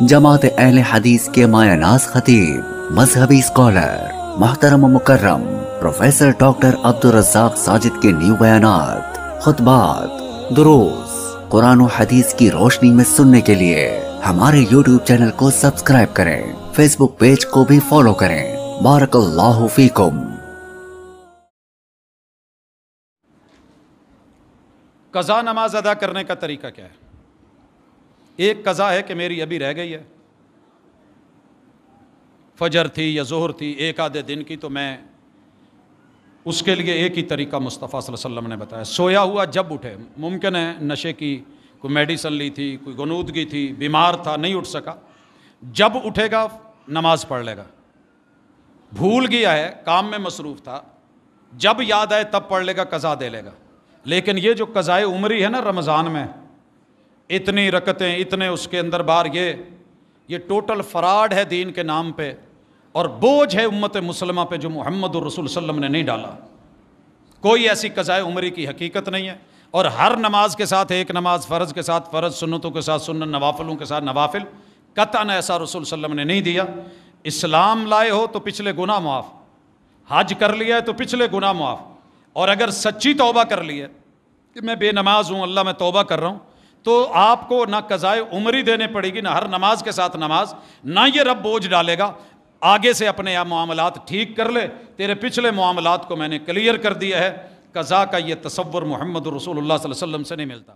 جماعت اہل حدیث کے مایہ ناز خطیب، مذہبی اسکالر، محترم و مکرم پروفیسر ڈاکٹر عبدالرزاق ساجد کے نیو بیانات، خطبات، دروس قرآن و حدیث کی روشنی میں سننے کے لیے ہمارے یوٹیوب چینل کو سبسکرائب کریں، فیس بک پیج کو بھی فالو کریں۔ بارک اللہ فیکم۔ قضا نماز ادا کرنے کا طریقہ کیا ہے؟ ایک قضا ہے کہ میری ابھی رہ گئی ہے، فجر تھی یا ظہر تھی ایک آدھے دن کی، تو میں اس کے لیے ایک ہی طریقہ مصطفیٰ صلی اللہ علیہ وسلم نے بتایا، سویا ہوا جب اٹھے، ممکن ہے نشے کی کوئی میڈیسن لی تھی، کوئی غنودگی تھی، بیمار تھا، نہیں اٹھ سکا، جب اٹھے گا نماز پڑھ لے گا، بھول گیا ہے، کام میں مصروف تھا، جب یاد آئے تب پڑھ لے گا، قضا دے لے گا۔ لیکن یہ جو قضائے عمری ہے نا رمضان میں، اتنی رکعتیں، اتنے اس کے اندر بار، یہ ٹوٹل فراڈ ہے دین کے نام پہ، اور بوجھ ہے امت مسلمہ پہ جو محمد الرسول صلی اللہ علیہ وسلم نے نہیں ڈالا۔ کوئی ایسی قضائے عمری کی حقیقت نہیں ہے، اور ہر نماز کے ساتھ ایک نماز، فرض کے ساتھ فرض، سنتوں کے ساتھ سنت، نوافلوں کے ساتھ نوافل، قطعاً ایسا رسول صلی اللہ علیہ وسلم نے نہیں دیا۔ اسلام لائے ہو تو پچھلے گناہ معاف، حج کر لیا ہے تو پچھلے گناہ معاف، اور اگر سچی توبہ کر لی ہے کہ میں بے نماز ہوں، اللہ میں توبہ کر رہا ہوں، تو آپ کو نہ قضائے عمری دینے پڑے گی، نہ ہر نماز کے ساتھ نماز، نہ یہ رب بوجھ ڈالے گا۔ آگے سے اپنے آپ معاملات ٹھیک کر لے، تیرے پچھلے معاملات کو میں نے کلیئر کر دیا ہے۔ قضا کا یہ تصور محمد رسول اللہ صلی اللہ علیہ وسلم سے نہیں ملتا۔